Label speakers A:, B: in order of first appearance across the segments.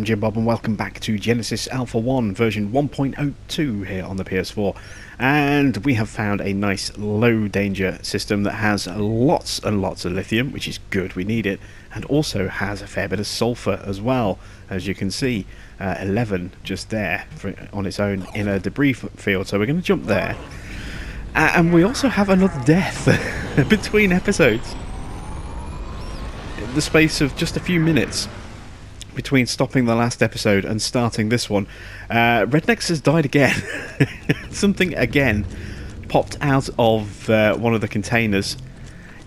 A: I'm Jim Bob and welcome back to Genesis Alpha 1 version 1.02 here on the PS4. And we have found a nice low danger system that has lots and lots of lithium, which is good, we need it, and also has a fair bit of sulfur as well, as you can see. 11 just there on its own in a debris field, so we're going to jump there. And we also have another death between episodes. In the space of just a few minutes between stopping the last episode and starting this one, Rednex has died again. Something again popped out of one of the containers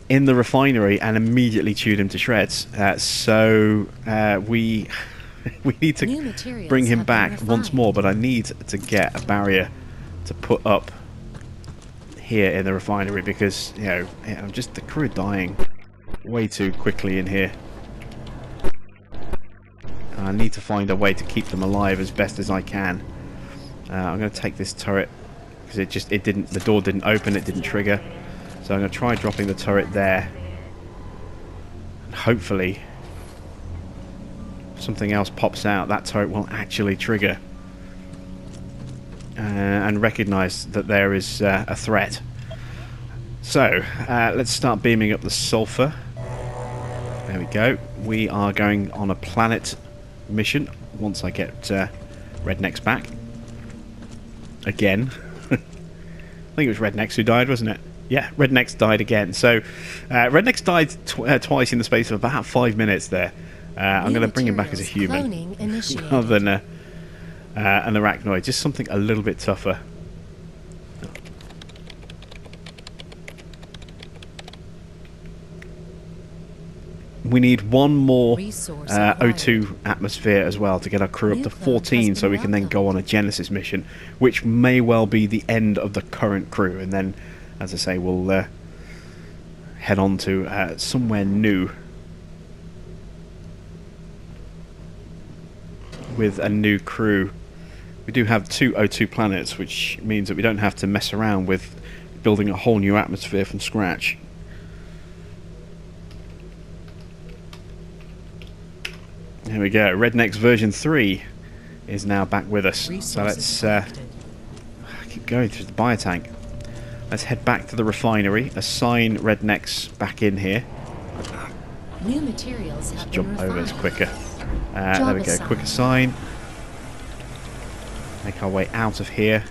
A: in the refinery and immediately chewed him to shreds. So we need to bring him back once more, but I need to get a barrier to put up here in the refinery because, you know, just the crew are dying way too quickly in here. I need to find a way to keep them alive as best as I can. I'm going to take this turret because the door didn't open, it didn't trigger. So I'm going to try dropping the turret there. And hopefully something else pops out. That turret will actually trigger and recognise that there is a threat. So let's start beaming up the sulfur. There we go. We are going on a planet mission once I get Rednex back. Again. I think it was Rednex who died, wasn't it? Yeah, Rednex died again. So Rednex died twice in the space of about 5 minutes there. I'm going to bring him back as a human rather than an arachnoid. Just something a little bit tougher. We need one more O2 atmosphere as well to get our crew up to 14 so we can then go on a Genesis mission, which may well be the end of the current crew, and then, as I say, we'll head on to somewhere new with a new crew. We do have 2 O2 planets, which means that we don't have to mess around with building a whole new atmosphere from scratch. There we go. Rednex version 3 is now back with us. So let's keep going through the biotank. Let's head back to the refinery. Assign Rednex back in here.
B: New materials have
A: jump over, it's quicker. There we go. Quick assign. Make our way out of here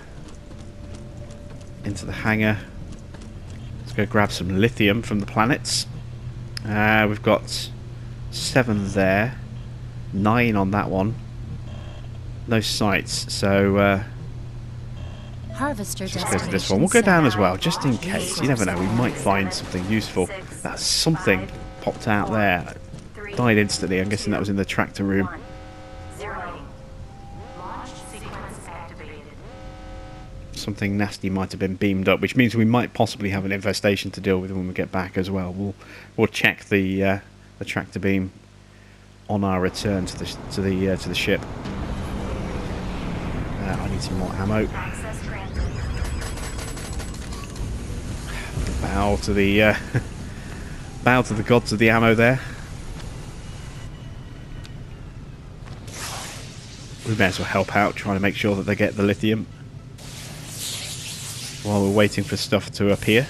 A: into the hangar. Let's go grab some lithium from the planets. We've got 7 there. 9 on that one. No sights, so let's go to this one. We'll go down as well, just in case. You never know, we might find something useful. That's something popped out there. Died instantly. I'm guessing that was in the tractor room. Something nasty might have been beamed up, which means we might possibly have an infestation to deal with when we get back as well. We'll check the tractor beam on our return to the ship. I need some more ammo. Bow to the bow to the gods of the ammo there. We may as well help out, trying to make sure that they get the lithium while we're waiting for stuff to appear.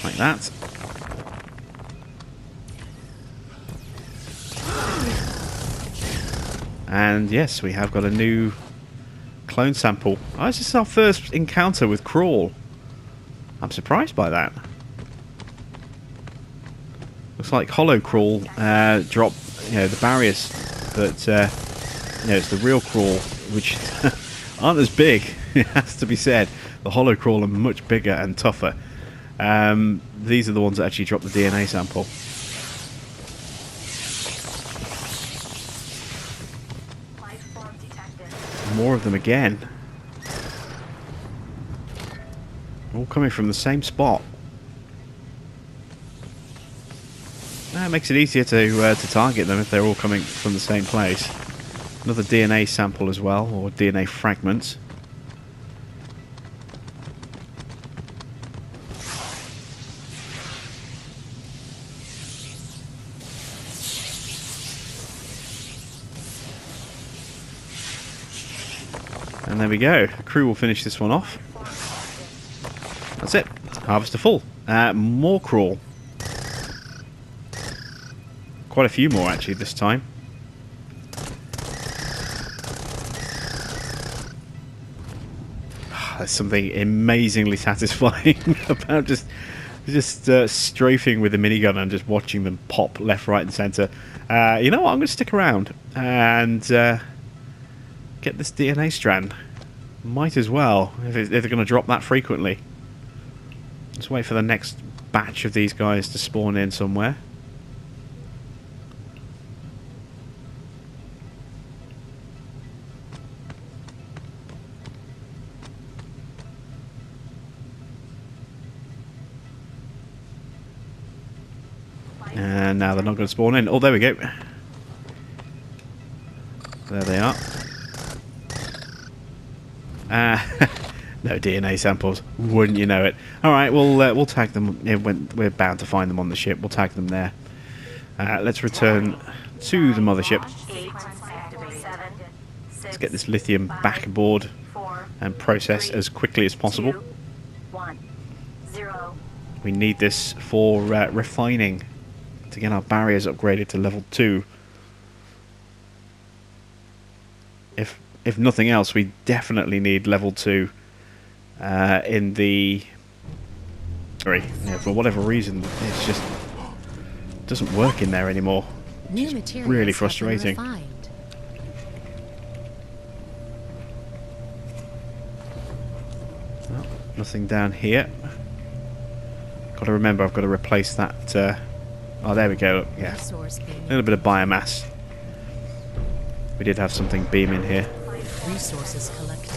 A: Like that. And yes, we have got a new clone sample. Oh, this is our first encounter with Crawl. I'm surprised by that. Looks like Hollow Crawl drop, the barriers, but it's the real Crawl, which aren't as big. It has to be said. The Hollow Crawl are much bigger and tougher. These are the ones that actually drop the DNA sample. More of them again. All coming from the same spot. That makes it easier to target them if they're all coming from the same place. Another DNA sample as well, or DNA fragments. And there we go. The crew will finish this one off. That's it. Harvester full. More crawl. Quite a few more actually this time. There's something amazingly satisfying about just strafing with the minigun and just watching them pop left, right, and centre. You know what? I'm going to stick around and get this DNA strand. Might as well if they're going to drop that frequently. Let's wait for the next batch of these guys to spawn in somewhere. And now they're not going to spawn in. Oh, there we go. There they are. No DNA samples. Wouldn't you know it? All right, we'll tag them. Yeah, when we're bound to find them on the ship, we'll tag them there. Let's return to the mothership. Let's get this lithium back aboard and processed as quickly as possible. We need this for refining to get our barriers upgraded to level 2. If nothing else, we definitely need level 2 in the... Sorry, yeah, for whatever reason, it's just doesn't work in there anymore. It's really frustrating.
B: Well,
A: nothing down here. Got to remember, I've got to replace that. Oh, there we go. Yeah, a little bit of biomass. We did have something beaming here.
B: Resources collected.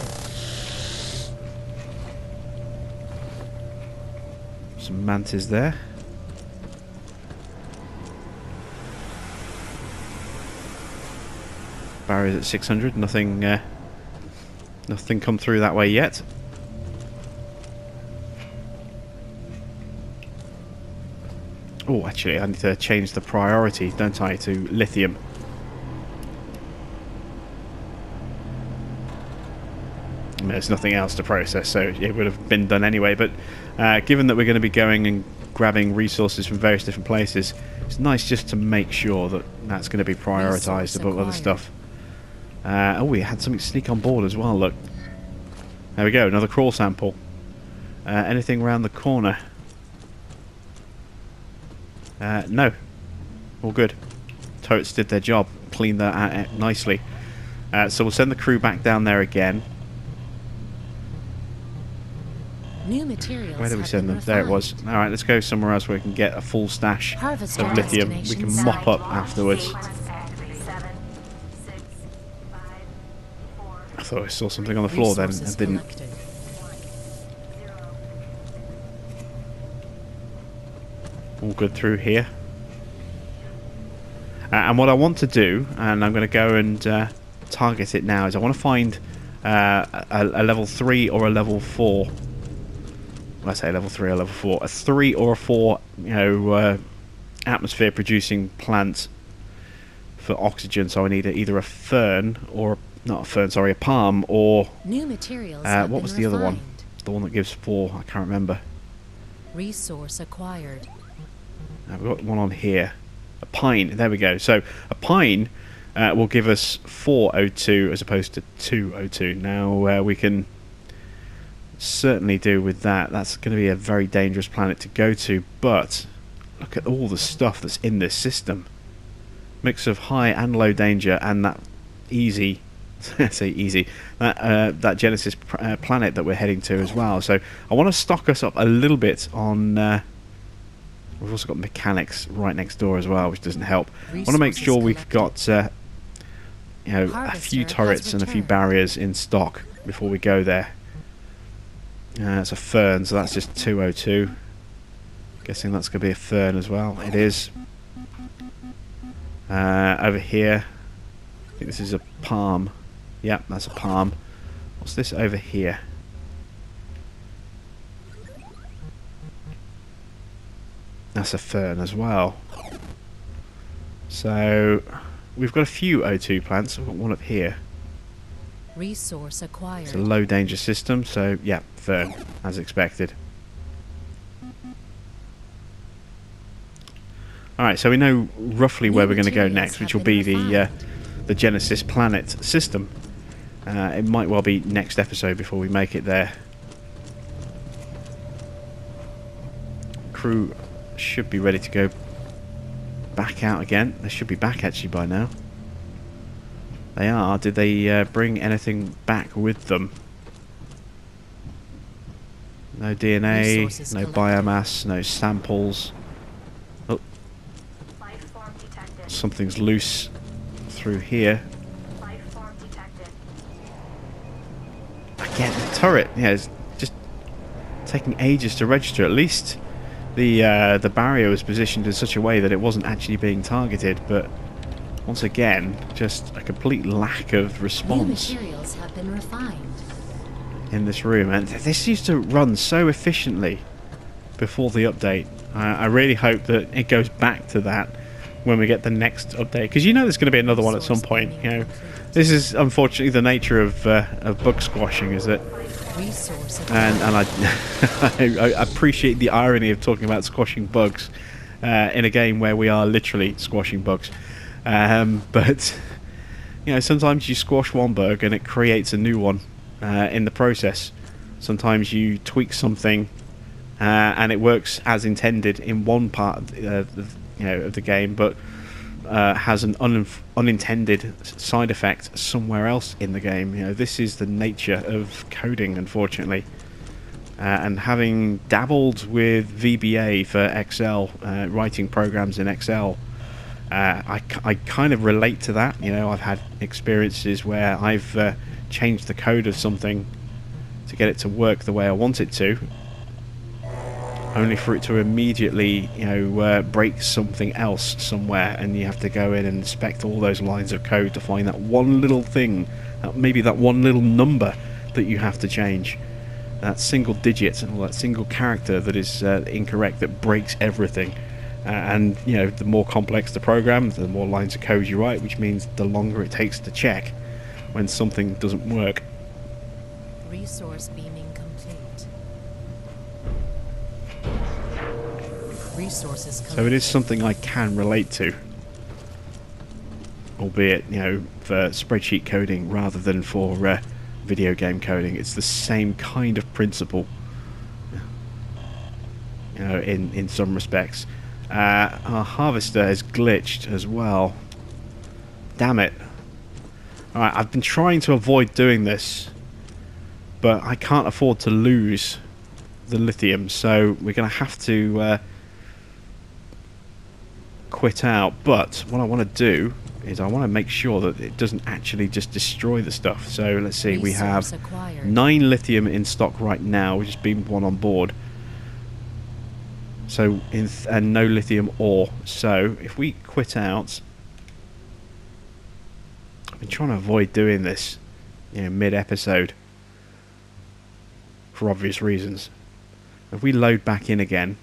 A: Some mantis there. Barriers at 600. Nothing. Nothing come through that way yet. Oh, actually, I need to change the priority, don't I, to lithium. There's nothing else to process, so it would have been done anyway. But given that we're going to be going and grabbing resources from various different places, it's nice just to make sure that that's going to be prioritised above other stuff. Oh, we had something sneak on board as well, look. There we go, another crawl sample. Anything around the corner? No. All good. Turrets did their job. Cleaned that out nicely. So we'll send the crew back down there again.
B: New materials.
A: Where did we send them? There it was. Alright, let's go somewhere else where we can get a full stash of lithium. We can mop up afterwards. I thought I saw something on the floor then and didn't. All good through here. And what I want to do, and I'm going to go and target it now, is I want to find a level 3 or a level 4. When I say level 3 or level 4, a 3 or a 4, you know, atmosphere producing plant for oxygen. So I need either a fern or not a fern, sorry, a palm or
B: new materials.
A: What was the other one? The one that gives 4. I can't remember.
B: Resource acquired.
A: We've got one on here. A pine. There we go. So a pine will give us 402 as opposed to 202. Now we can certainly do with that. That's going to be a very dangerous planet to go to, but look at all the stuff that's in this system. Mix of high and low danger, and that easy say easy that Genesis planet that we're heading to as well. So I want to stock us up a little bit on we've also got mechanics right next door as well, which doesn't help. I want to make sure we've got you know, a few turrets and a few barriers in stock before we go there. It's a fern, so that's just 202. Guessing that's going to be a fern as well. It is. Over here, I think this is a palm. Yep, that's a palm. What's this over here? That's a fern as well. So we've got a few O2 plants. We've got one up here.
B: Resource acquired.
A: It's a low danger system, so yeah, Vern, as expected. Alright, so we know roughly where we're going to go next, which will be the Genesis planet system. It might well be next episode before we make it there. Crew should be ready to go back out again. They should be back actually by now. They are. Did they bring anything back with them? No DNA,
B: Resources
A: no
B: collected.
A: biomass, no samples. Oh,
C: Life form detected.
A: something's loose through here.
C: Life form detected.
A: Again, the turret. Yeah, it's just taking ages to register. At least the barrier was positioned in such a way that it wasn't actually being targeted. But once again, just a complete lack of
B: New
A: response
B: materials have been refined.
A: in this room. And this used to run so efficiently before the update. I really hope that it goes back to that when we get the next update, because you know there's going to be another one at some point. You know, this is unfortunately the nature of bug squashing, is that.
B: Resource acquired.
A: And I appreciate the irony of talking about squashing bugs in a game where we are literally squashing bugs. But you know, sometimes you squash one bug and it creates a new one in the process. Sometimes you tweak something and it works as intended in one part of the game, but has an unintended side effect somewhere else in the game. You know, this is the nature of coding, unfortunately. And having dabbled with VBA for Excel, writing programs in Excel, I kind of relate to that. You know, I've had experiences where I've changed the code of something to get it to work the way I want it to, only for it to immediately, break something else somewhere, and you have to go in and inspect all those lines of code to find that one little thing, maybe that one little number that you have to change, that single digit or that single character that is incorrect, that breaks everything. And you know, the more complex the program, the more lines of code you write, which means the longer it takes to check when something doesn't work.
B: Resource beaming complete. Resources collected.
A: So it is something I can relate to, albeit, you know, for spreadsheet coding rather than for video game coding. It's the same kind of principle, you know, in some respects. Our harvester has glitched as well. Damn it. Alright, I've been trying to avoid doing this, but I can't afford to lose the lithium, so we're going to have to quit out. But what I want to do is I want to make sure that it doesn't actually just destroy the stuff. So let's see, we have
B: Resource acquired.
A: 9 lithium in stock right now. We just beamed one on board. So and no lithium ore. So if we quit out, I've been trying to avoid doing this, you know, mid-episode for obvious reasons. If we load back in again,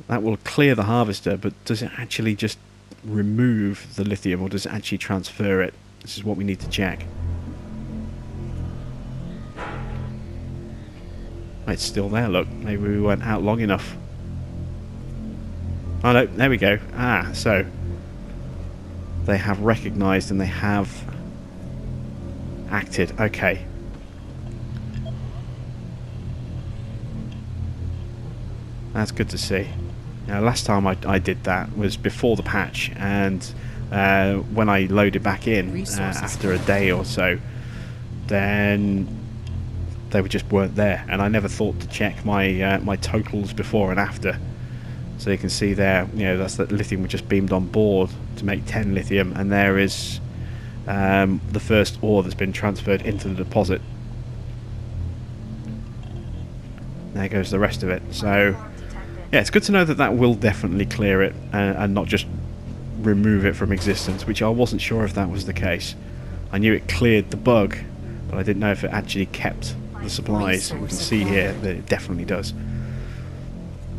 A: that will clear the harvester, but does it actually just remove the lithium, or does it actually transfer it? This is what we need to check. It's still there, look. Maybe we went out long enough. Oh no, there we go. Ah, so they have recognised and they have acted. Okay. That's good to see. Now, last time I did that was before the patch, and when I loaded back in after a day or so, then they just weren't there, and I never thought to check my my totals before and after. So you can see there, you know, that's that lithium we just beamed on board to make 10 lithium, and there is the first ore that's been transferred into the deposit. There goes the rest of it. So yeah, it's good to know that that will definitely clear it and not just remove it from existence, which I wasn't sure if that was the case. I knew it cleared the bug, but I didn't know if it actually kept the supplies. You can see here that it definitely does.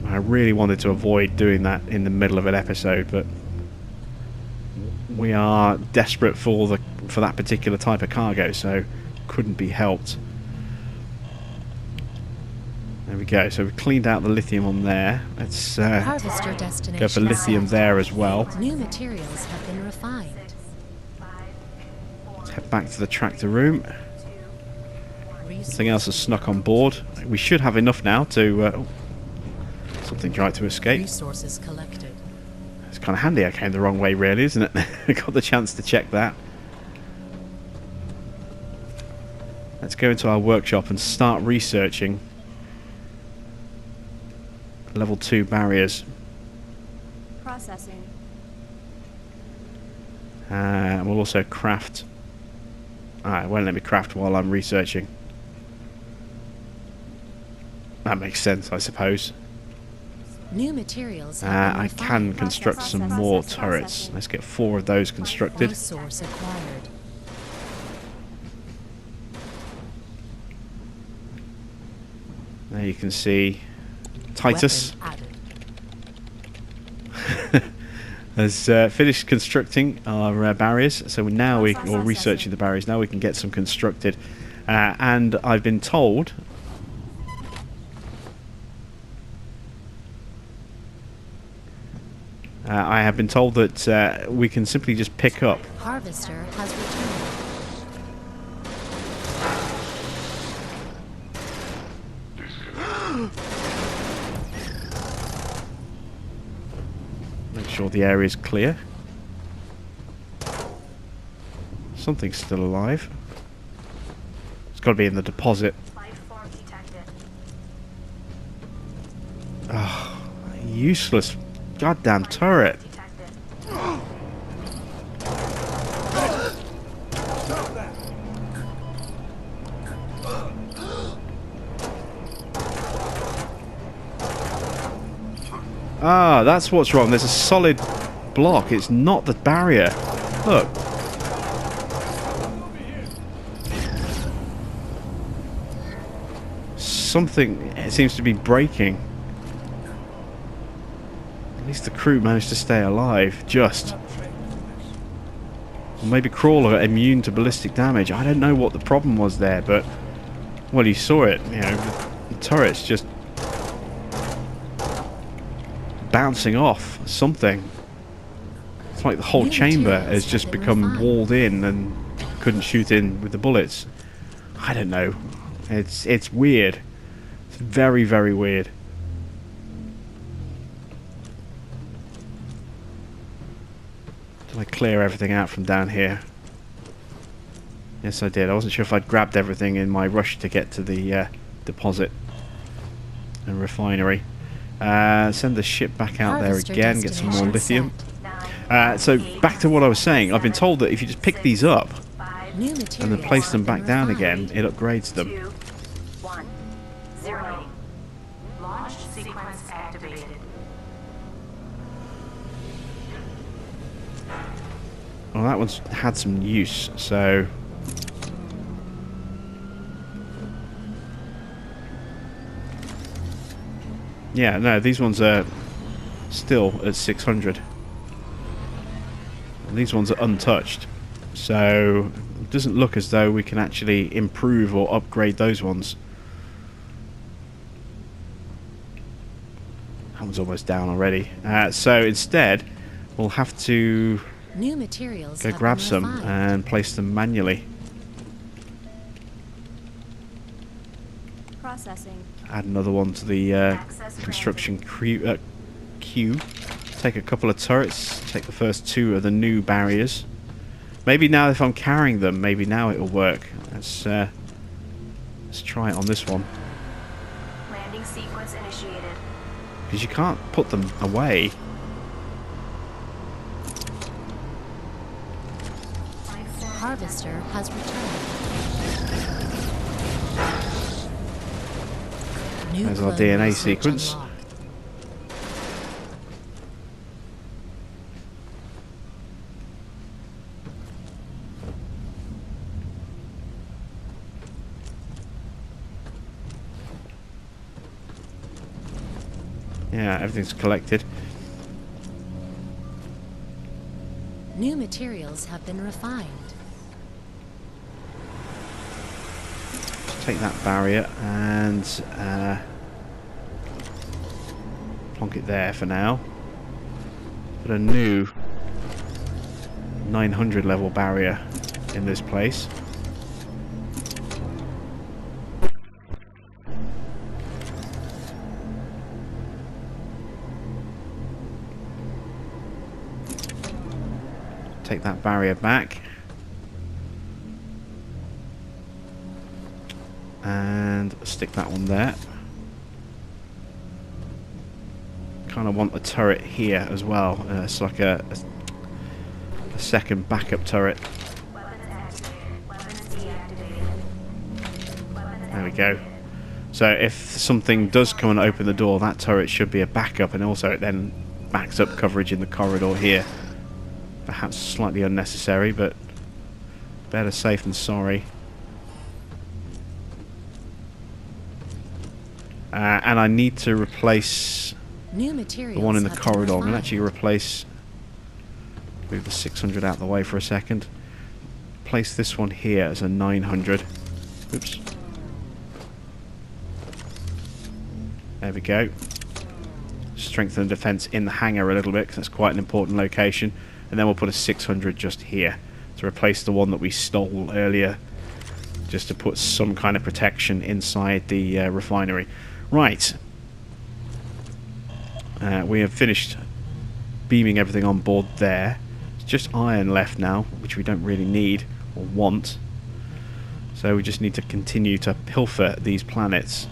A: I really wanted to avoid doing that in the middle of an episode, but we are desperate for for that particular type of cargo, so couldn't be helped. There we go. So we've cleaned out the lithium on there. Let's
B: Harvester destination
A: go for lithium
B: set.
A: there as well.
B: New materials have been refined.
A: Let's head back to the tractor room. Something else has snuck on board. We should have enough now to... something tried to escape.
B: Resources collected.
A: It's kind of handy I came the wrong way, really, isn't it? I got the chance to check that. Let's go into our workshop and start researching level 2 barriers.
C: Processing.
A: And we'll also craft... it won't let me craft while I'm researching. That makes sense, I suppose.
B: New materials have been
A: I
B: refined.
A: can construct some more turrets. Let's get 4 of those constructed.
B: Resource acquired.
A: There you can see Titus
B: Weapon added.
A: has finished constructing our barriers. So now or researching the barriers. Now we can get some constructed. And I've been told... I have been told that we can simply just pick up.
B: Harvester has returned.
A: Make sure the area is clear. Something's still alive. It's got to be in the deposit.
C: Life form detected.
A: Useless goddamn turret.
C: Detected.
A: That's what's wrong. There's a solid block. It's not the barrier. Look. Something it seems to be breaking. At least the crew managed to stay alive, just. Or maybe Crawler immune to ballistic damage. I don't know what the problem was there, but... Well, you saw it. You know, the turret's just... bouncing off something. It's like the whole
B: New
A: chamber
B: materials
A: has just
B: have been
A: become
B: refined.
A: walled in and couldn't shoot in with the bullets. I don't know. It's weird. It's very, very weird. Did I clear everything out from down here? Yes, I did. I wasn't sure if I'd grabbed everything in my rush to get to the deposit and refinery. Send the ship back out
B: Harvester
A: there again, get some more
B: destination
A: lithium. So back to what I was saying. I've been told that if you just pick these up
C: Five,
B: New
A: and
B: materials
A: then place them
B: have been
A: back down
B: refined.
A: again, it upgrades them.
C: 2, 1, 0. Launch sequence activated.
A: Well, that one's had some use, so... Yeah, no, these ones are still at 600. And these ones are untouched. So, it doesn't look as though we can actually improve or upgrade those ones. That one's almost down already. So, instead, we'll have to
B: New materials
A: go
B: have
A: grab
B: been
A: some
B: refined.
A: and place them manually.
C: Processing.
A: Add another one to the
C: Access
A: construction queue. Take a couple of turrets. Take the first 2 of the new barriers. Maybe now if I'm carrying them, maybe now it'll work. Let's try it on this one.
C: Landing sequence initiated.
A: Because you can't put them away.
C: Life form
B: Harvester has returned. New
A: There's our
B: clone
A: DNA
B: research
A: sequence.
B: unlocked.
A: Yeah, everything's collected.
B: New materials have been refined.
A: take that barrier and plonk it there for now. Put a new 900 level barrier in this place. Take that barrier back. And stick that one there. Kind of want a turret here as well. It's like a second backup turret. There we go. So if something does come and open the door, that turret should be a backup, and also it then backs up coverage in the corridor here. Perhaps slightly unnecessary, but better safe than sorry. And I need to replace
B: New materials
A: the one in the
B: have been
A: corridor. I'm going to
B: refined.
A: actually replace... Move the 600 out of the way for a second. Place this one here as a 900. Oops. There we go. Strengthen the defense in the hangar a little bit, because that's quite an important location. And then we'll put a 600 just here to replace the one that we stole earlier, just to put some kind of protection inside the refinery. Right. We have finished beaming everything on board there. It's just iron left now, which we don't really need or want. So we just need to continue to pilfer these planets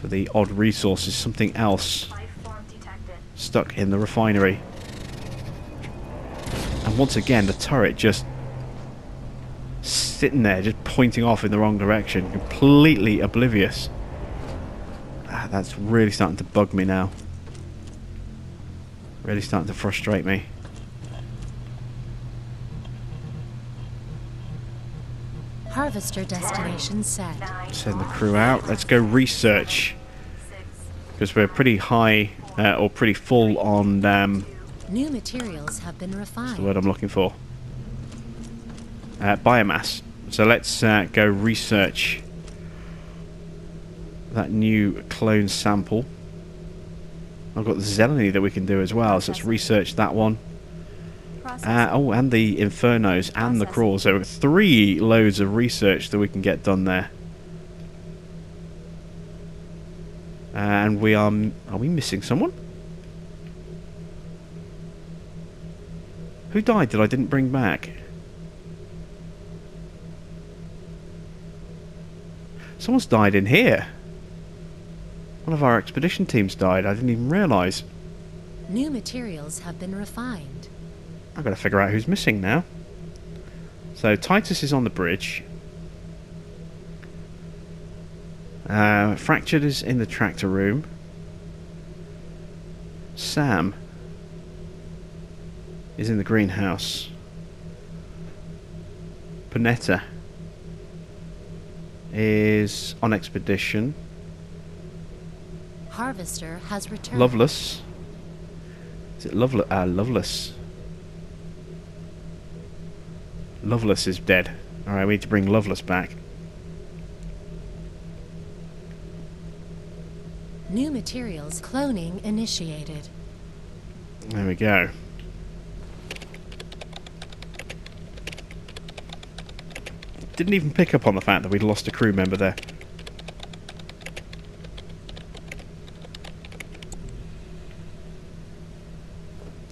A: for the odd resources. Something else
C: Life form detected.
A: stuck in the refinery. And once again, the turret just sitting there, just pointing off in the wrong direction, completely oblivious. That's really starting to bug me now. Really starting to frustrate me.
B: Harvester destination set.
A: Send the crew out. Let's go research,
C: 6,
A: because we're pretty high, or pretty full on,
B: New materials have been refined.
A: the word I'm looking for. Biomass. So let's go research that new clone sample. I've got the Zeleny that we can do as well, so let's research that one. Oh, and the Infernos and the Crawls. So 3 loads of research that we can get done there. And we are we missing someone? Who died that I didn't bring back? Someone's died in here. One of our expedition teams died. I didn't even realise.
B: New materials have been refined.
A: I've got to figure out who's missing now. So Titus is on the bridge. Fractured is in the tractor room. Sam is in the greenhouse. Panetta is on expedition.
B: Harvester has returned.
A: Loveless. Is it Loveless? Loveless. Loveless is dead. Alright, we need to bring Loveless back.
B: New materials cloning initiated.
A: There we go. Didn't even pick up on the fact that we'd lost a crew member there.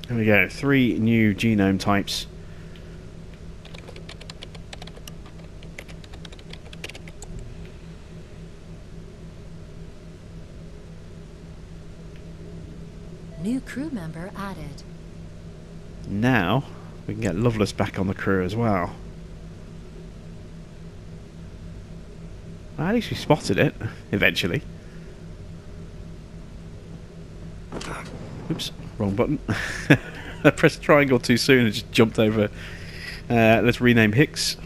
A: There we go. 3 new genome types.
B: New crew member added.
A: Now we can get Loveless back on the crew as well. Well, at least we spotted it eventually. Oops, wrong button. I pressed triangle too soon and just jumped over. Let's rename Hicks.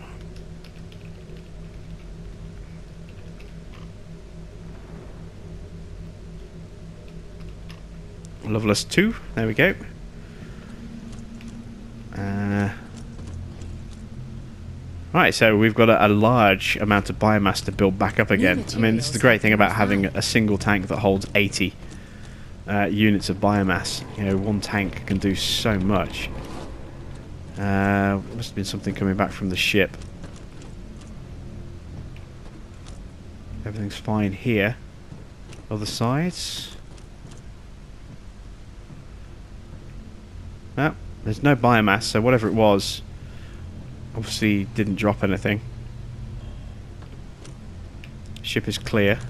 A: Loveless 2, there we go. Right, so we've got a large amount of biomass to build back up again. I mean, this is the great thing about having a single tank that holds 80 units of biomass. You know, one tank can do so much. Must have been something coming back from the ship. Everything's fine here. Other sides. No, there's no biomass, so whatever it was, obviously didn't drop anything. Ship is clear.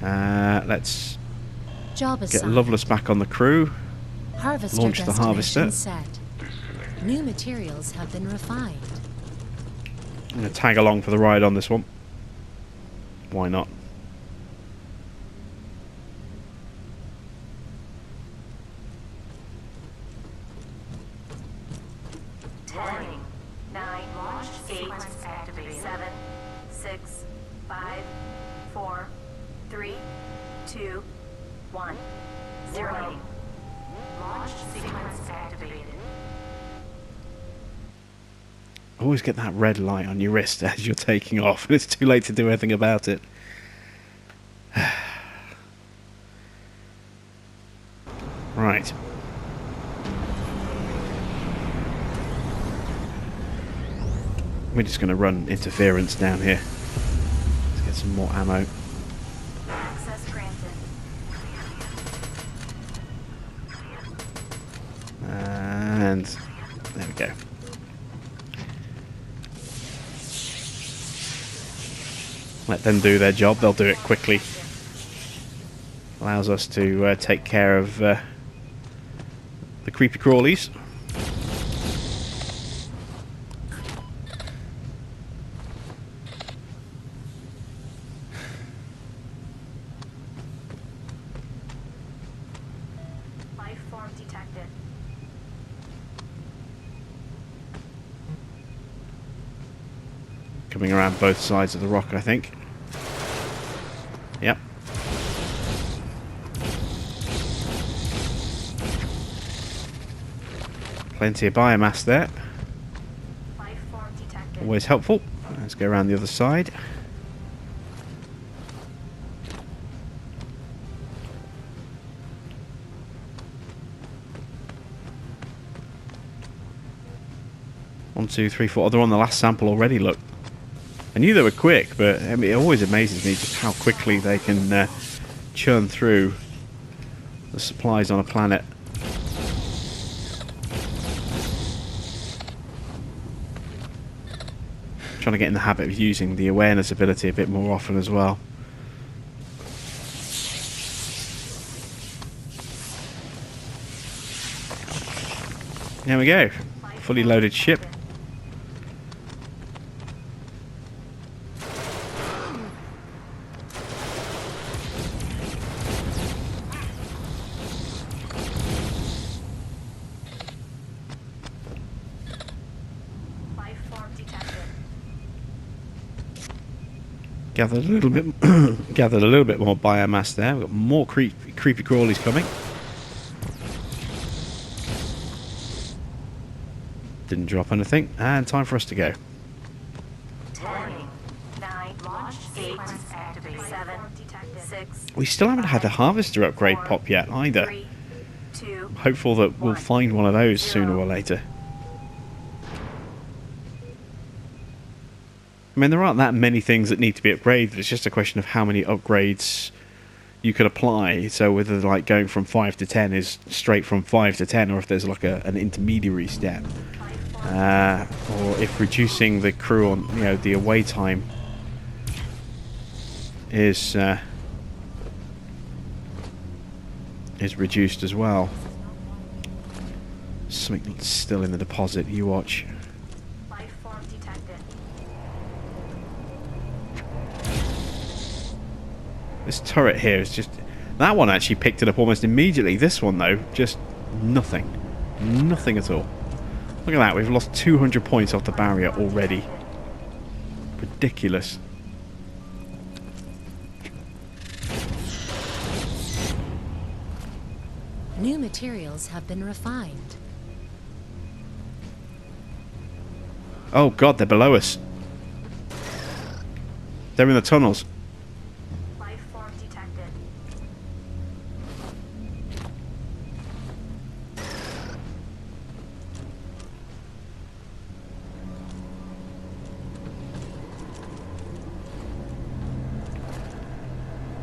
A: Let's
B: Job
A: get
B: assigned.
A: Loveless back on the crew.
B: Harvester
A: Launch the
B: destination
A: harvester.
B: set. New materials have been refined.
A: I'm going to tag along for the ride on this one. Why not?
C: Warning. 9. Launch sequence activated. 7, 6, 5, 4, 3, 2, 1, 0. Launch sequence activated.
A: Always get that red light on your wrist as you're taking off, and it's too late to do anything about it. Right. We're just going to run interference down here. Let's get some more ammo.
C: Access granted.
A: And there we go. Let them do their job, they'll do it quickly. Allows us to take care of the creepy crawlies.
C: Life form detected.
A: Coming around both sides of the rock, I think. Yep. Plenty of biomass there.
C: Life form detected.
A: Always helpful. Let's go around the other side. One, two, three, four. Oh, they're on the last sample already, look. I knew they were quick, but I mean, it always amazes me just how quickly they can churn through the supplies on a planet. Trying to get in the habit of using the awareness ability a bit more often as well. There we go. Fully loaded ship.
C: Life form detected.
A: Gathered a little bit, gathered a little bit more biomass there. We've got more creepy crawlies coming. Didn't drop anything, and time for us to go.
C: 10, 9, launch sequence activated. 7, detected. 6.
A: We still haven't had a harvester upgrade pop yet either.
C: 3, 2.
A: Hopeful that we'll find one of those sooner or later. I mean, there aren't that many things that need to be upgraded. It's just a question of how many upgrades you could apply. So whether like going from 5 to 10 is straight from 5 to 10, or if there's like an intermediary step, or if reducing the crew on, you know, the away time is reduced as well. Something still in the deposit. You watch.
C: Life form detected.
A: This turret here is just... That one actually picked it up almost immediately. This one, though, just nothing. Nothing at all. Look at that. We've lost 200 points off the barrier already. Ridiculous.
B: New materials have been refined.
A: Oh god, they're below us. They're in the tunnels.
C: Life form detected.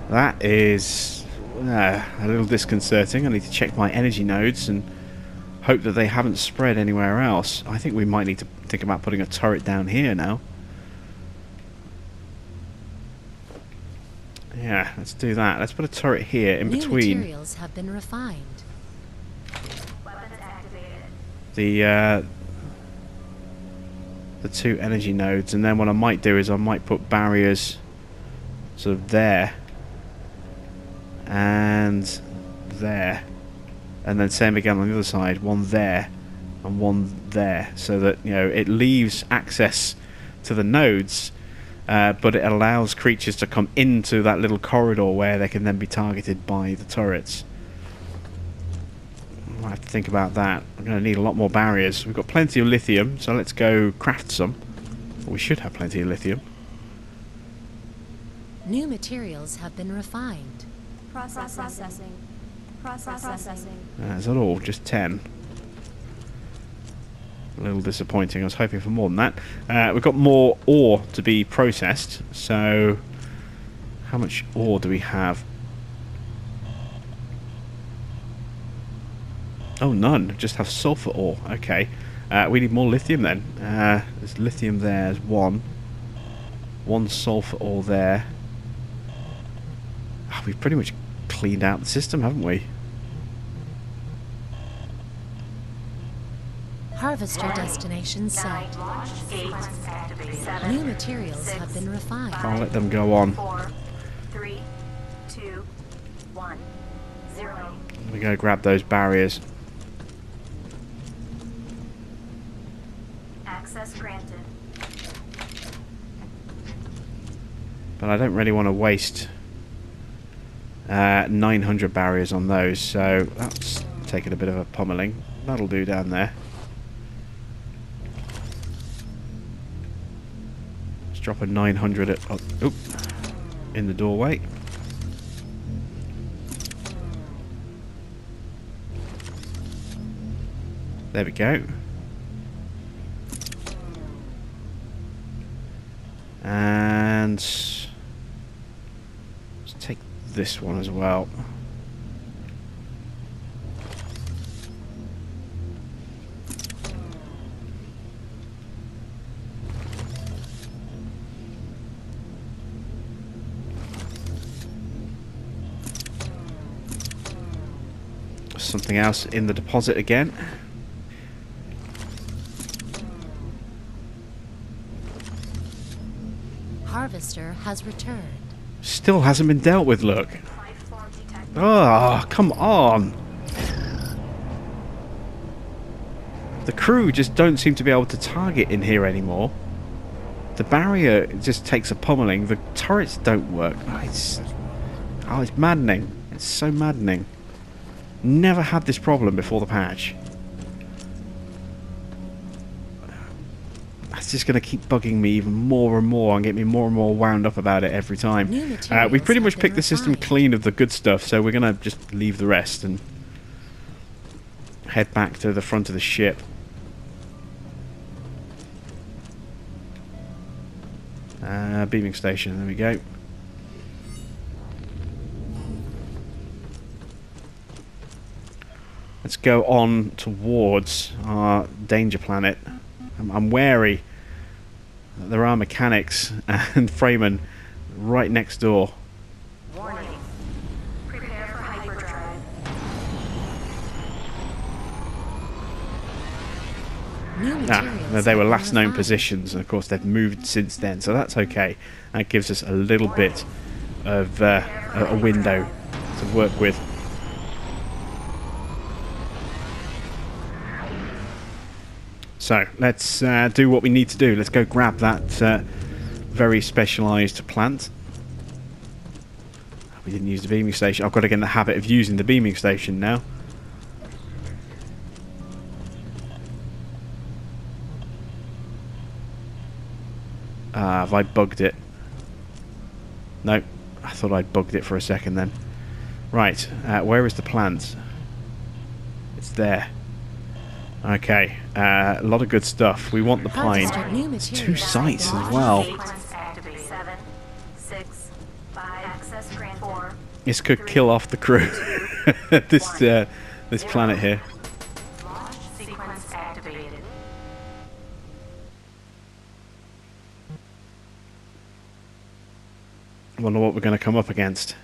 A: That is a little disconcerting. I need to check my energy nodes and hope that they haven't spread anywhere else. I think we might need to think about putting a turret down here now. Yeah, let's do that. Let's put a turret here in
B: New
A: between
B: materials have been refined.
C: Weapons activated.
A: the two energy nodes, and then what I might do is I might put barriers sort of there and there, and then same again on the other side, one there and one there, so that, you know, it leaves access to the nodes, but it allows creatures to come into that little corridor where they can then be targeted by the turrets. I have to think about that. I'm going to need a lot more barriers. We've got plenty of lithium, so let's go craft some. We should have plenty of lithium.
B: New materials have been refined.
C: Processing.
A: Is that all? Just 10. A little disappointing. I was hoping for more than that. We've got more ore to be processed, so how much ore do we have? Oh, none. Just have sulfur ore. Okay. We need more lithium then. There's lithium there. There's one. One sulfur ore there. Oh, we've pretty much cleaned out the system, haven't we?
B: Harvester destination site. New materials have been refined.
A: I'll let them go on.
C: 4, 3, 2, 1, 0.
A: We go grab those barriers.
C: Access granted.
A: But I don't really want to waste 900 barriers on those, so that's taking a bit of a pummeling. That'll do down there. Let's drop a 900 at, oop, in the doorway. There we go. And let's take this one as well. Something else in the deposit again.
B: Harvester has returned.
A: Still hasn't been dealt with, look.
C: Life form detected.
A: Oh, come on. The crew just don't seem to be able to target in here anymore. The barrier just takes a pummeling. The turrets don't work. Oh, it's maddening. It's so maddening. Never had this problem before the patch. It's just going to keep bugging me even more and more and get me more and more wound up about it every time. We've pretty much picked the system clean of the good stuff, so we're going to just leave the rest and head back to the front of the ship. Beaming station, there we go. Let's go on towards our danger planet. I'm wary that there are mechanics and Freeman right next door.
C: Warning. Prepare for hyperdrive.
B: New materials
A: They were
B: have been
A: last known
B: refined.
A: positions, and of course they've moved since then, so that's okay. That gives us a little bit of a window to work with. So let's do what we need to do. Let's go grab that very specialised plant. We didn't use the beaming station. I've got to get in the habit of using the beaming station now. Have I bugged it? No. I thought I'd bugged it for a second then. Right. Where is the plant? It's there. Okay. A lot of good stuff. We want the pine. It's 2 sites as well.
C: Sequence activated. 7, 6, 5. Access granted. 4.
A: This could kill off the crew. This planet here.
C: Launch sequence activated.
A: I wonder what we're going to come up against.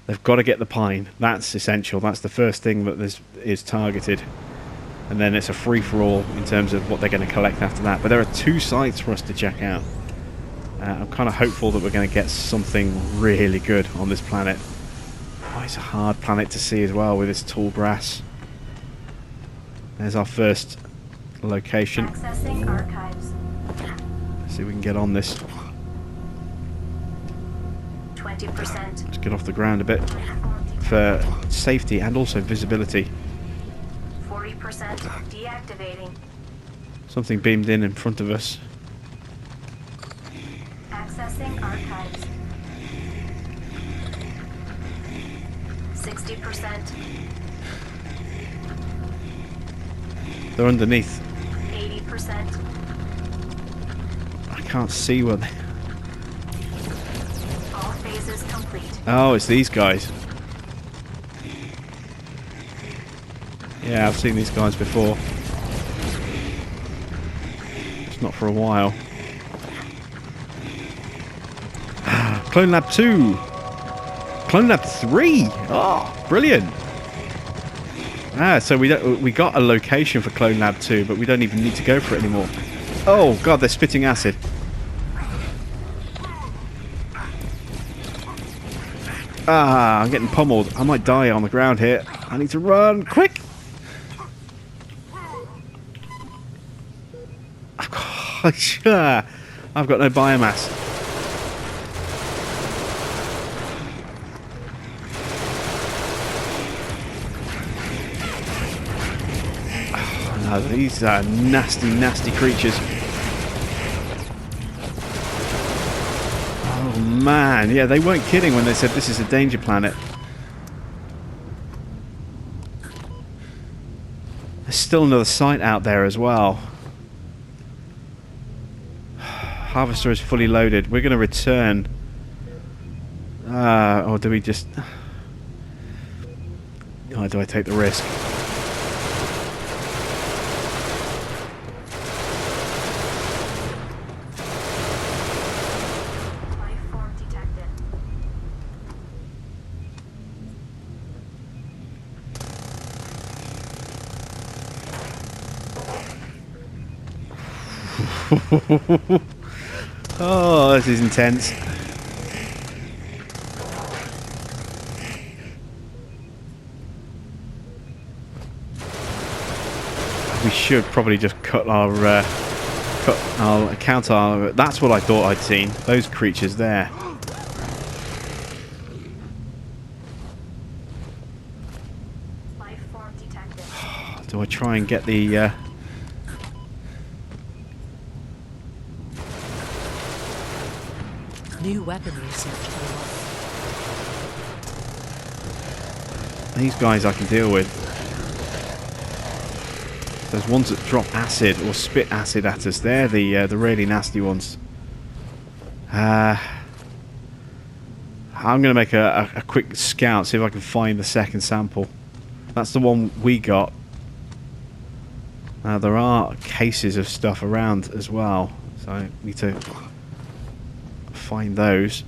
A: They've got to get the pine. That's essential. That's the first thing that is targeted. And then it's a free-for-all in terms of what they're going to collect after that. But there are 2 sites for us to check out. I'm kind of hopeful that we're going to get something really good on this planet. Oh, it's a hard planet to see as well with its tall grass. There's our first location.
C: Accessing archives.
A: Let's see if we can get on this.
C: 20%.
A: Let's get off the ground a bit for safety and also visibility.
C: 40% deactivating.
A: Something beamed in front of us.
C: Accessing archives. 60%.
A: They're underneath.
C: 80%.
A: I can't see where they...
C: All phases complete.
A: Oh, it's these guys. Yeah, I've seen these guys before. Just not for a while. Clone Lab 2! Clone Lab 3! Oh, brilliant! So we got a location for Clone Lab 2, but we don't even need to go for it anymore. Oh god, they're spitting acid. I'm getting pummeled. I might die on the ground here. I need to run, quick! I've got no biomass. Oh, no, these are nasty, nasty creatures. Oh man, yeah, they weren't kidding when they said this is a danger planet. There's still another site out there as well. Harvester is fully loaded. We're going to return. Or do we just... Oh, do I take the risk?
C: Life form detected.
A: Oh, this is intense. We should probably just cut our counter. That's what I thought I'd seen. Those creatures there.
C: Life form detected.
A: Do I try and get the?
B: New weapon research unlocked.
A: These guys I can deal with. There's ones that drop acid or spit acid at us. They're the really nasty ones. I'm going to make a quick scout, see if I can find the second sample. That's the one we got. There are cases of stuff around as well, so I need to find those.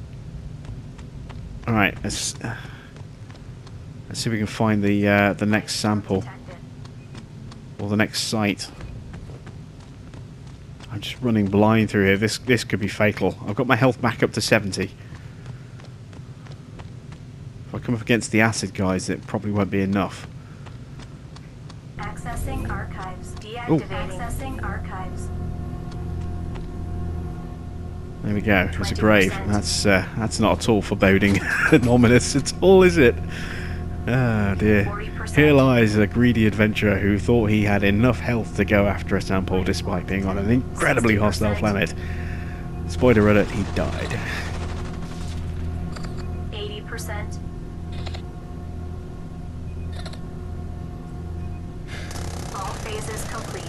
A: Alright, let's see if we can find the next sample. Or the next site. I'm just running blind through here. This could be fatal. I've got my health back up to 70. If I come up against the acid guys, it probably won't be enough.
C: Accessing archives. Deactivating. Accessing archives.
A: There we go. There's a grave. That's not at all foreboding and ominous at all, is it? Oh dear.
C: 40%.
A: Here lies a greedy adventurer who thought he had enough health to go after a sample despite being on an incredibly hostile planet. Spoiler alert, he died.
C: 80%. All phases complete.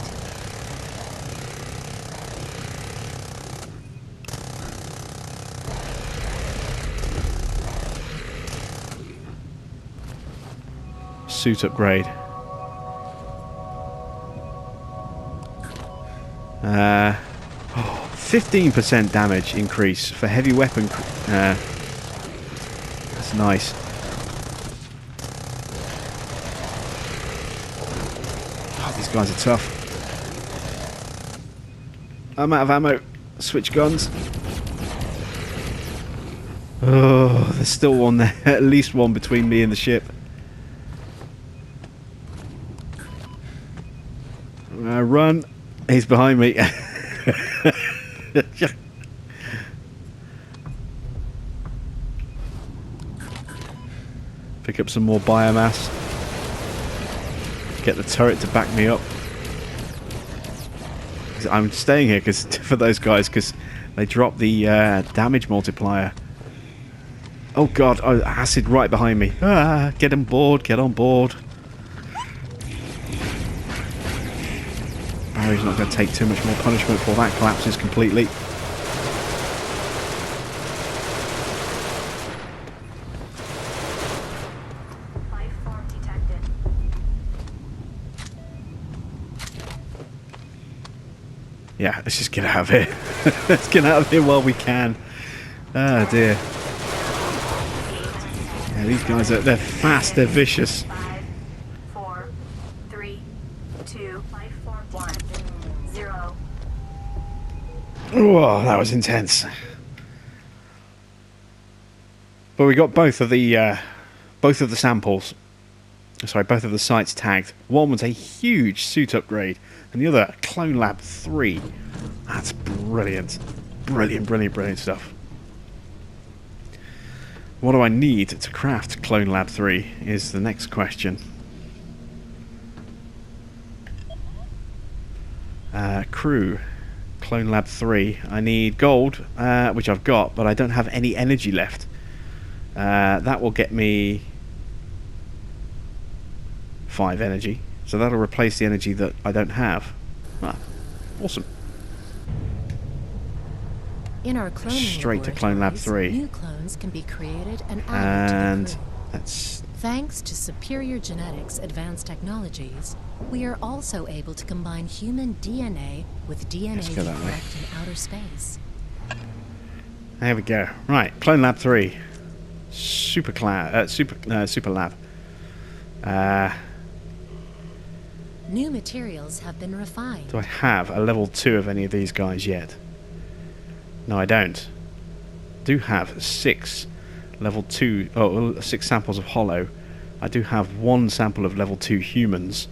A: Suit upgrade. 15% damage increase for heavy weapon. That's nice. Oh, these guys are tough. I'm out of ammo. Switch guns. Oh, there's still one there. At least one between me and the ship. Run. He's behind me. Pick up some more biomass. Get the turret to back me up. I'm staying here because for those guys, because they drop the damage multiplier. Oh god, oh, acid right behind me. Ah, get on board, get on board. Barry's not going to take too much more punishment before that collapses completely.
C: Life form detected.
A: Yeah, let's just get out of here. Let's get out of here while we can. Oh dear. Yeah, these guys they're fast, they're vicious.
C: 5, 4, 3, 2, life form 1, 0.
A: Oh, that was intense. But we got both of the samples. Sorry, both of the sites tagged. One was a huge suit upgrade, and the other Clone Lab 3. That's brilliant. Brilliant, brilliant, brilliant stuff. What do I need to craft Clone Lab 3 is the next question. Crew. Clone Lab 3. I need gold, which I've got, but I don't have any energy left. That will get me 5 energy. So that'll replace the energy that I don't have. Ah, awesome.
B: In our cloning
A: Straight to Clone Lab 3.
B: New clones can be created and added to the crew.
A: That's
B: Thanks to superior genetics advanced technologies, we are also able to combine human DNA with DNA
A: Let's go that way.
B: left in outer space.
A: There we go. Right, Clone Lab 3. Super Lab.
B: New materials have been refined.
A: Do I have a level 2 of any of these guys yet? No, I don't. Do have 6 level 2, 6 samples of hollow. I do have 1 sample of level 2 humans.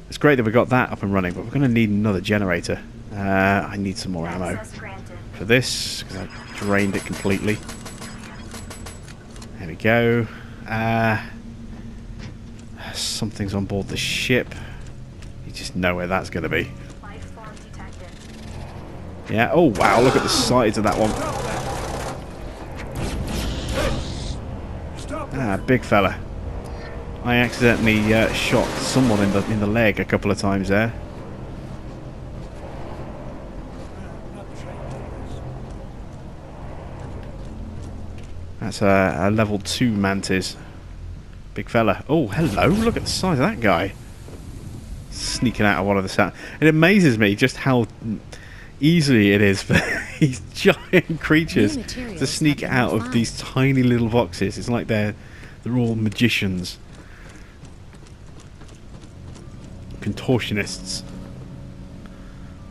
A: It's great that we got that up and running, but we're going to need another generator. I need some more ammo
C: Access granted.
A: for this, because I drained it completely. There we go. Something's on board the ship. You just know where that's going to be.
C: Life form detected.
A: Yeah, oh wow, look at the size of that one. Ah, big fella. I accidentally shot someone in the leg a couple of times there. That's a level 2 mantis. Big fella. Oh, hello, look at the size of that guy. Sneaking out of one of the sound. It amazes me just how easily it is for these giant creatures to sneak out of these tiny little boxes. It's like they're all magicians. Contortionists.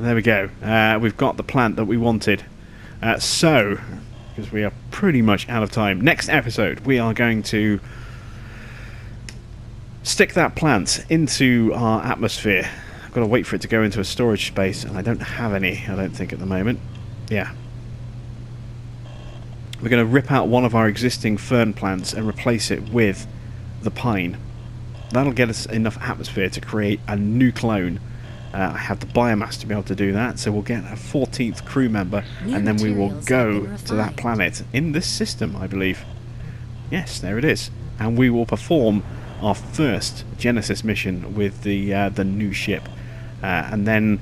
A: There we go. We've got the plant that we wanted. So, because we are pretty much out of time, next episode we are going to stick that plant into our atmosphere. I've got to wait for it to go into a storage space, and I don't have any, I don't think, at the moment. Yeah. We're going to rip out one of our existing fern plants and replace it with the pine. That'll get us enough atmosphere to create a new clone, I have the biomass to be able to do that, so we'll get a 14th crew member,
B: New
A: and then we will
B: materials have
A: go
B: been
A: to that
B: refined.
A: planet in this system, I believe. Yes, there it is. And we will perform our first Genesis mission with the new ship. And then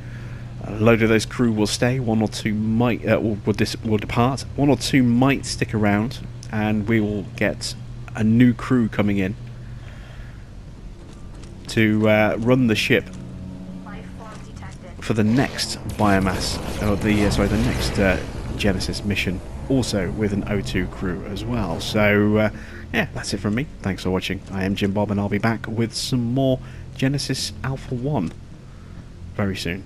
A: a load of those crew will stay. One or two might will depart. One or two might stick around, and we will get a new crew coming in to run the ship
C: Life form detected.
A: for the next biomass, or the next Genesis mission, also with an O2 crew as well. So yeah, that's it from me. Thanks for watching. I am Jim Bob, and I'll be back with some more Genesis Alpha 1 very soon.